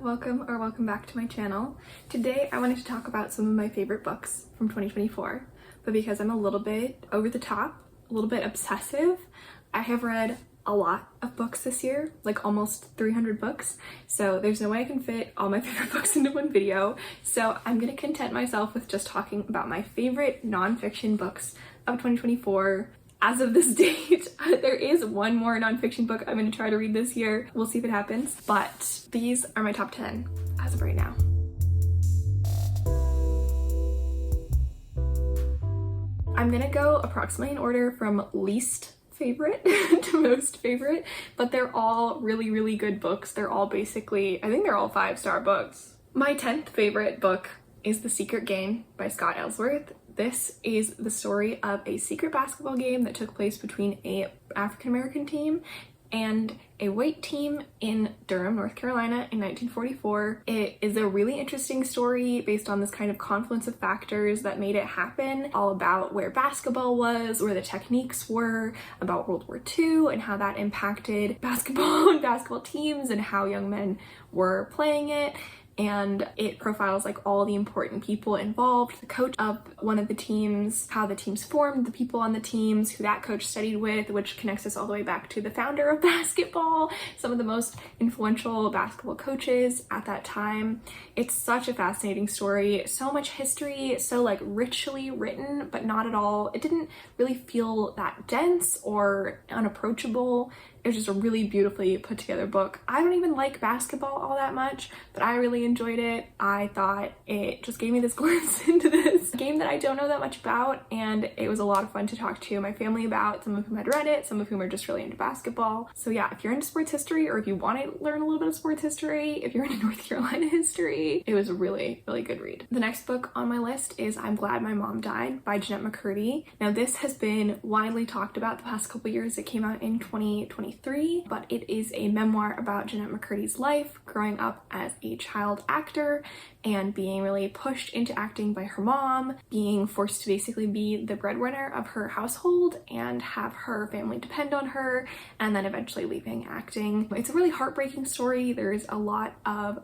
welcome back to my channel. Today I wanted to talk about some of my favorite books from 2024, but because I'm a little bit over the top, a little bit obsessive, I have read a lot of books this year, like almost 300 books, so there's no way I can fit all my favorite books into one video, so I'm gonna content myself with just talking about my favorite nonfiction books of 2024. As of this date, there is one more nonfiction book I'm going to try to read this year. We'll see if it happens, but these are my top 10 as of right now. I'm going to go approximately in order from least favorite to most favorite, but they're all really good books. They're all basically, I think they're all 5-star books. My 10th favorite book is The Secret Game by Scott Ellsworth. This is the story of a secret basketball game that took place between a African-American team and a white team in Durham, North Carolina in 1944. It is a really interesting story based on this kind of confluence of factors that made it happen, all about where basketball was, where the techniques were, about World War II and how that impacted basketball and basketball teams and how young men were playing it. And it profiles like all the important people involved, the coach of one of the teams, how the teams formed, the people on the teams, who that coach studied with, which connects us all the way back to the founder of basketball, some of the most influential basketball coaches at that time. It's such a fascinating story, so much history, so like richly written, but not at all. It didn't really feel that dense or unapproachable. It was just a really beautifully put together book. I don't even like basketball all that much, but I really enjoyed it. I thought it just gave me this glimpse into this game that I don't know that much about, and it was a lot of fun to talk to my family about, some of whom had read it, some of whom are just really into basketball. So yeah, if you're into sports history, or if you want to learn a little bit of sports history, if you're into North Carolina history, it was a really good read. The next book on my list is I'm Glad My Mom Died by Jeanette McCurdy. Now this has been widely talked about the past couple years. It came out in 2023, but it is a memoir about Jeanette McCurdy's life growing up as a child actor and being really pushed into acting by her mom, being forced to basically be the breadwinner of her household and have her family depend on her, and then eventually leaving acting. It's a really heartbreaking story. There's a lot of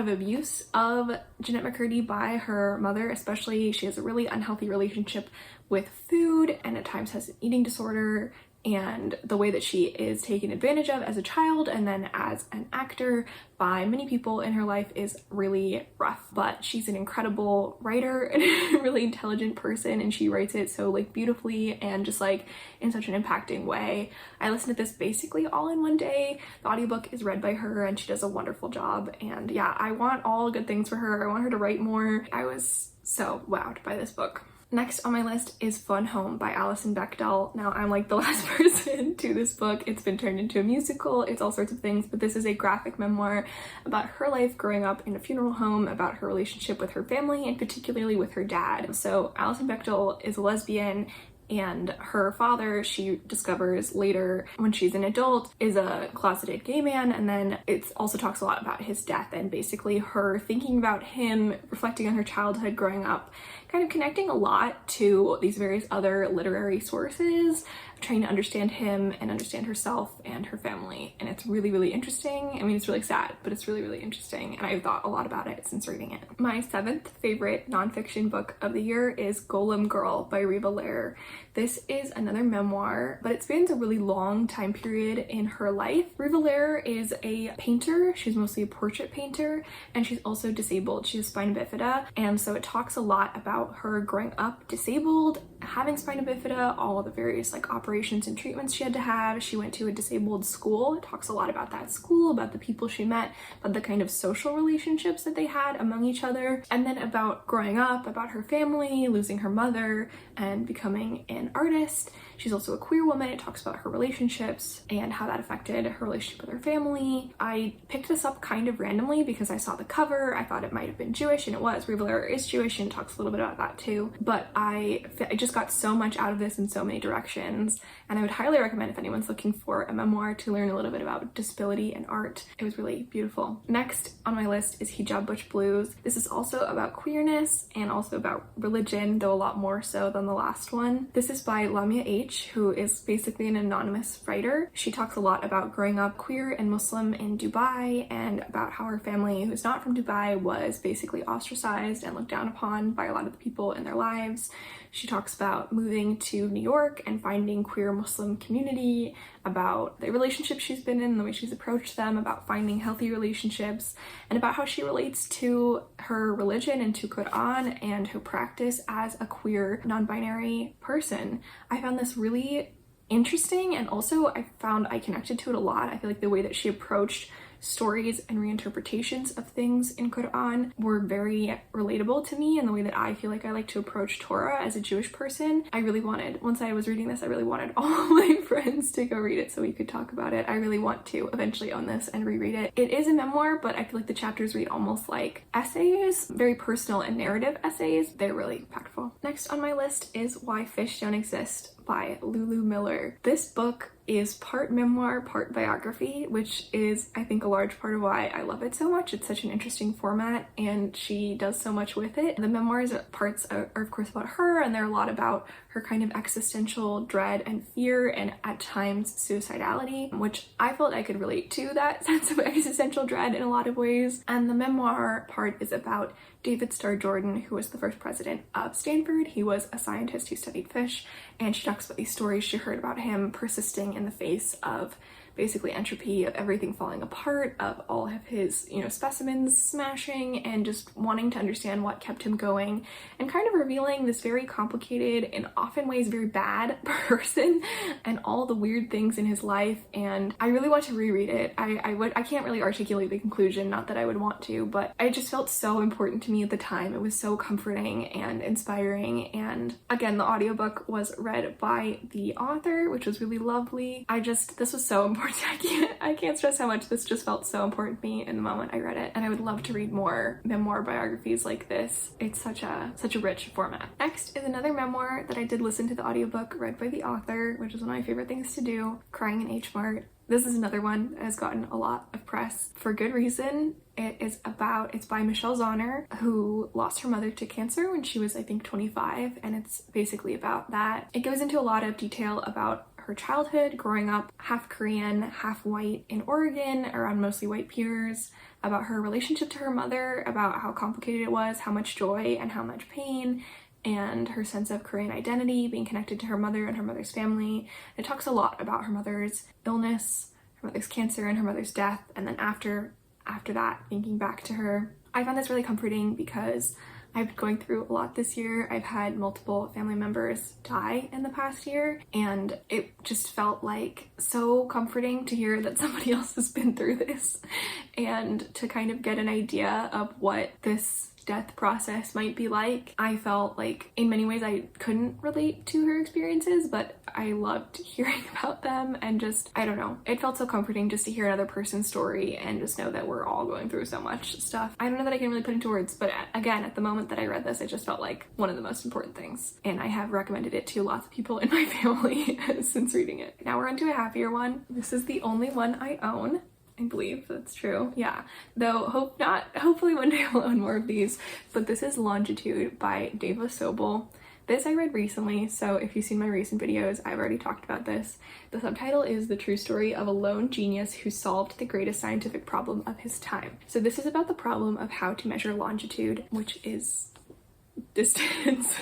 abuse of Jeanette McCurdy by her mother, especially. She has a really unhealthy relationship with food and at times has an eating disorder, and the way that she is taken advantage of as a child and then as an actor by many people in her life is really rough. But she's an incredible writer and a really intelligent person, and she writes it so like beautifully and just like in such an impacting way. I listened to this basically all in one day. The audiobook is read by her and she does a wonderful job, and yeah, I want all good things for her. I want her to write more. I was so wowed by this book. Next on my list is Fun Home by Alison Bechdel. Now I'm like the last person to this book. It's been turned into a musical, it's all sorts of things, but this is a graphic memoir about her life growing up in a funeral home, about her relationship with her family and particularly with her dad. So Alison Bechdel is a lesbian, and her father, she discovers later when she's an adult, is a closeted gay man. And then it also talks a lot about his death and basically her thinking about him, reflecting on her childhood growing up, kind of connecting a lot to these various other literary sources, trying to understand him and understand herself and her family. And it's really interesting. I mean, it's really sad, but it's really interesting, and I've thought a lot about it since reading it. My 7th favorite nonfiction book of the year is Golem Girl by Riva Lehrer. This is another memoir, but it spans a really long time period in her life. Riva Lehrer is a painter. She's mostly a portrait painter, and she's also disabled. She has spina bifida, and so it talks a lot about her growing up disabled, having spina bifida, all of the various like operations and treatments she had to have. She went to a disabled school. It talks a lot about that school, about the people she met, about the kind of social relationships that they had among each other, and then about growing up, about her family, losing her mother, and becoming an artist. She's also a queer woman. It talks about her relationships and how that affected her relationship with her family. I picked this up kind of randomly because I saw the cover. I thought it might have been Jewish, and it was. Riva Lehrer is Jewish and talks a little bit about that too. But I just got so much out of this in so many directions, and I would highly recommend if anyone's looking for a memoir to learn a little bit about disability and art. It was really beautiful. Next on my list is Hijab Butch Blues. This is also about queerness and also about religion, though a lot more so than the last one. This is by Lamia H. H, who is basically an anonymous writer. She talks a lot about growing up queer and Muslim in Dubai and about how her family, who's not from Dubai, was basically ostracized and looked down upon by a lot of the people in their lives. She talks about moving to New York and finding queer Muslim community, about the relationships she's been in, the way she's approached them, about finding healthy relationships, and about how she relates to her religion and to Quran and her practice as a queer, non-binary person. I found this really interesting, and also I found I connected to it a lot. I feel like the way that she approached stories and reinterpretations of things in Quran were very relatable to me, and the way that I feel like I like to approach Torah as a Jewish person. I really wanted, once I was reading this, I really wanted all my friends to go read it so we could talk about it. I really want to eventually own this and reread it. It is a memoir, but I feel like the chapters read almost like essays, very personal and narrative essays. They're really impactful. Next on my list is Why Fish Don't Exist by Lulu Miller. This book is part memoir, part biography, which is, I think, a large part of why I love it so much. It's such an interesting format, and she does so much with it. The memoirs parts are of course about her, and they're a lot about her kind of existential dread and fear, and at times suicidality, which I felt I could relate to that sense of existential dread in a lot of ways. And the memoir part is about David Starr Jordan, who was the first president of Stanford. He was a scientist who studied fish, and she talks about these stories she heard about him persisting in the face of basically entropy, of everything falling apart, of all of his, specimens smashing, and just wanting to understand what kept him going, and kind of revealing this very complicated, in often ways very bad person, and all the weird things in his life. And I really want to reread it. I can't really articulate the conclusion, not that I would want to, but it just felt so important to me at the time. It was so comforting and inspiring, and again, the audiobook was read by the author, which was really lovely. This was so important. I can't stress how much this just felt so important to me in the moment I read it, and I would love to read more memoir biographies like this. It's such a rich format. Next is another memoir that I did listen to the audiobook read by the author, which is one of my favorite things to do, Crying in H Mart. This is another one that has gotten a lot of press for good reason. It's by Michelle Zauner, who lost her mother to cancer when she was, I think, 25, and it's basically about that. It goes into a lot of detail about her childhood, growing up half Korean, half white in Oregon, around mostly white peers, about her relationship to her mother, about how complicated it was, how much joy and how much pain, and her sense of Korean identity, being connected to her mother and her mother's family. It talks a lot about her mother's illness, her mother's cancer, and her mother's death, and then after that, thinking back to her. I found this really comforting because I've been going through a lot this year. I've had multiple family members die in the past year, and it just felt like so comforting to hear that somebody else has been through this, and to kind of get an idea of what this death process might be like. I felt like in many ways I couldn't relate to her experiences, but I loved hearing about them, and just, I don't know, it felt so comforting just to hear another person's story and just know that we're all going through so much stuff. I don't know that I can really put into words, but again, at the moment that I read this, it just felt like one of the most important things, and I have recommended it to lots of people in my family since reading it. Now we're on to a happier one. This is the only one I own. I believe that's true. Yeah. Though hopefully one day I'll own more of these. But this is Longitude by Deva Sobel. This I read recently, so if you've seen my recent videos, I've already talked about this. The subtitle is The True Story of a Lone Genius Who Solved the Greatest Scientific Problem of His Time. So this is about the problem of how to measure longitude, which is distance.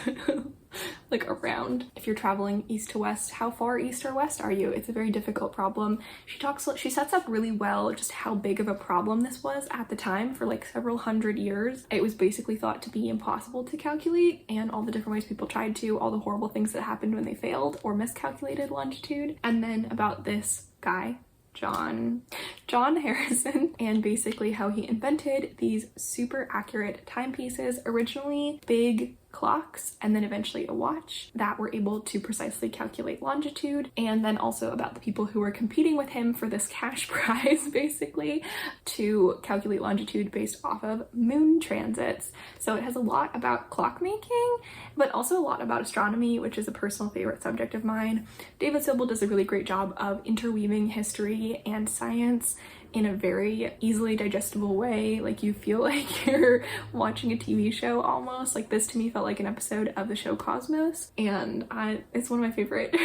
Like around, if you're traveling east to west, how far east or west are you? It's a very difficult problem. She sets up really well just how big of a problem this was at the time. For like several hundred years, it was basically thought to be impossible to calculate, and all the different ways people tried to, all the horrible things that happened when they failed or miscalculated longitude. And then about this guy, John Harrison, and basically how he invented these super accurate timepieces, originally big clocks and then eventually a watch, that were able to precisely calculate longitude. And then also about the people who were competing with him for this cash prize, basically, to calculate longitude based off of moon transits. So it has a lot about clockmaking, but also a lot about astronomy, which is a personal favorite subject of mine. David Sobel does a really great job of interweaving history and science in a very easily digestible way. Like you feel like you're watching a TV show almost. Like this to me felt like an episode of the show Cosmos, and it's one of my favorite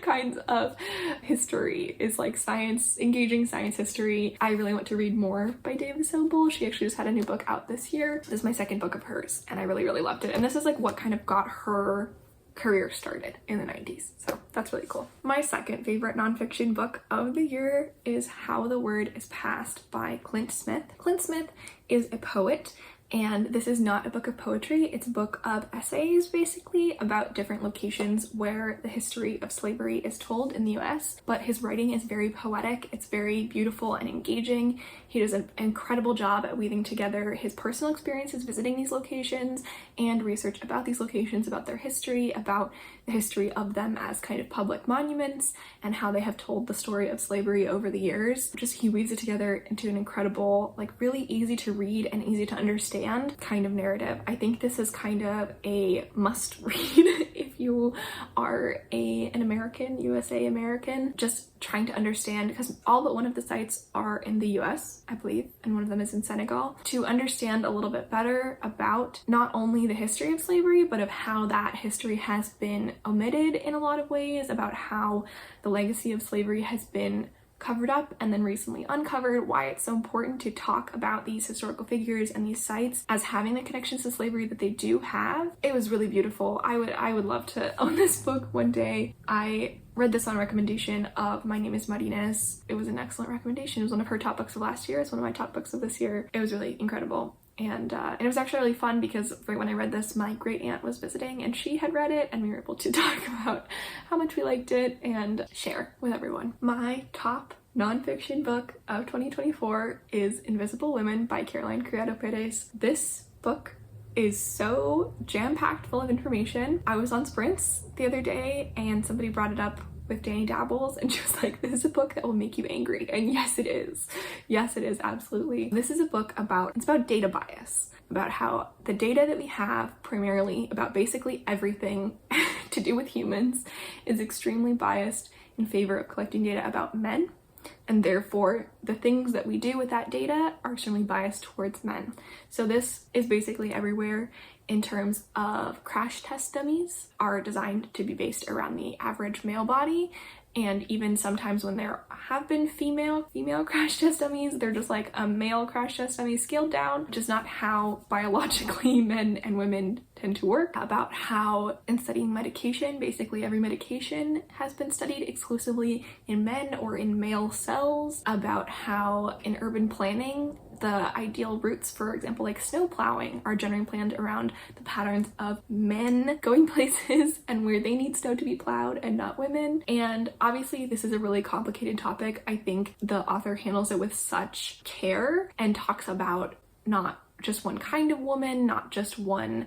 kinds of history, is like science, engaging science history. I really want to read more by Davis Sobel. She actually just had a new book out this year. This is my second book of hers, and I really, really loved it. And this is like what kind of got her career started in the 90s. So that's really cool. My second favorite nonfiction book of the year is How the Word is Passed by Clint Smith. Clint Smith is a poet, and this is not a book of poetry. It's a book of essays, basically, about different locations where the history of slavery is told in the US. But his writing is very poetic. It's very beautiful and engaging. He does an incredible job at weaving together his personal experiences visiting these locations and research about these locations, about their history, about the history of them as kind of public monuments, and how they have told the story of slavery over the years. Just he weaves it together into an incredible, like really easy to read and easy to understand kind of narrative. I think this is kind of a must read if you are an American, USA American, just trying to understand, because all but one of the sites are in the US, I believe, and one of them is in Senegal, to understand a little bit better about not only the history of slavery, but of how that history has been omitted in a lot of ways, about how the legacy of slavery has been covered up and then recently uncovered, why it's so important to talk about these historical figures and these sites as having the connections to slavery that they do have. It was really beautiful. I would love to own this book one day. I read this on recommendation of My Name is Martinez. It was an excellent recommendation. It was one of her top books of last year. It's one of my top books of this year. It was really incredible. And it was actually really fun because right when I read this, my great aunt was visiting and she had read it, and we were able to talk about how much we liked it and share with everyone. My top nonfiction book of 2024 is Invisible Women by Caroline Criado Perez. This book is so jam-packed full of information. I was on Sprints the other day and somebody brought it up with Danny Dabbles, and she was like, this is a book that will make you angry. And yes, it is. Yes, it is, absolutely. This is a book it's about data bias, about how the data that we have, primarily about basically everything to do with humans, is extremely biased in favor of collecting data about men. And therefore, the things that we do with that data are extremely biased towards men. So this is basically everywhere. In terms of crash test dummies are designed to be based around the average male body, and even sometimes when there have been female crash test dummies, they're just like a male crash test dummy scaled down, which is not how biologically men and women tend to work. About how in studying medication, basically every medication has been studied exclusively in men or in male cells. About how in urban planning, the ideal routes, for example, like snow plowing, are generally planned around the patterns of men going places and where they need snow to be plowed and not women. And obviously this is a really complicated topic. I think the author handles it with such care and talks about not just one kind of woman, not just one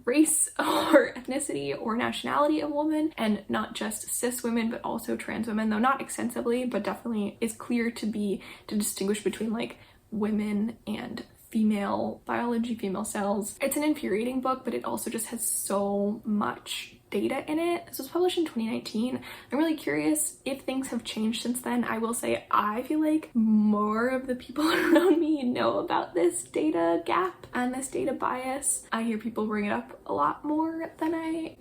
race or ethnicity or nationality of woman, and not just cis women, but also trans women, though not extensively, but definitely is clear to distinguish between like women and female biology, female cells. It's an infuriating book, but it also just has so much data in it. This was published in 2019. I'm really curious if things have changed since then. I will say I feel like more of the people around me know about this data gap and this data bias. I hear people bring it up a lot more than I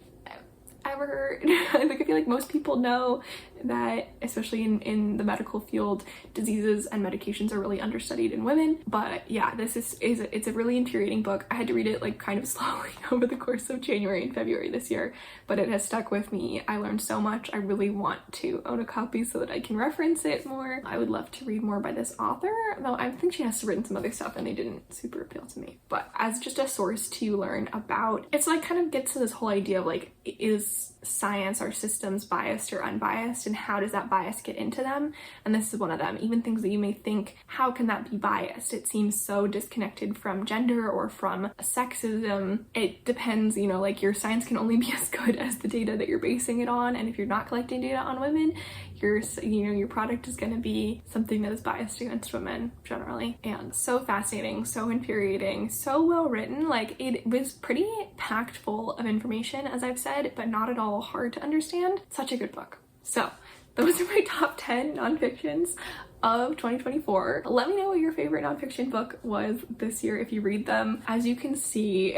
ever heard. I feel like most people know that, especially in the medical field, diseases and medications are really understudied in women. But yeah, this it's a really infuriating book. I had to read it like kind of slowly over the course of January and February this year, but it has stuck with me. I learned so much. I really want to own a copy so that I can reference it more. I would love to read more by this author, though I think she has written some other stuff and they didn't super appeal to me. But as just a source to learn about, it's like kind of gets to this whole idea of like, is science or systems biased or unbiased, and how does that bias get into them? And this is one of them. Even things that you may think, how can that be biased? It seems so disconnected from gender or from sexism. It depends, you know, like your science can only be as good as the data that you're basing it on, and if you're not collecting data on women, your product is going to be something that is biased against women generally. And so fascinating, so infuriating, so well written. Like, it was pretty packed full of information, as I've said, but not at all hard to understand. Such a good book. So those are my top 10 nonfictions of 2024. Let me know what your favorite nonfiction book was this year if you read them. As you can see,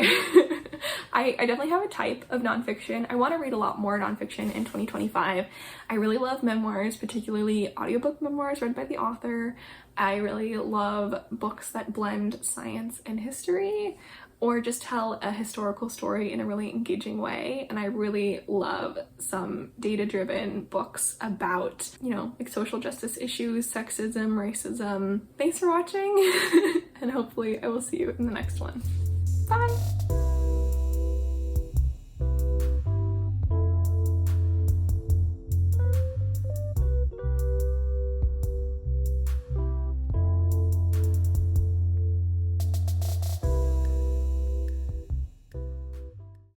I definitely have a type of nonfiction. I want to read a lot more nonfiction in 2025. I really love memoirs, particularly audiobook memoirs read by the author. I really love books that blend science and history, or just tell a historical story in a really engaging way. And I really love some data-driven books about, you know, like social justice issues, sexism, racism. Thanks for watching, and hopefully I will see you in the next one. Bye!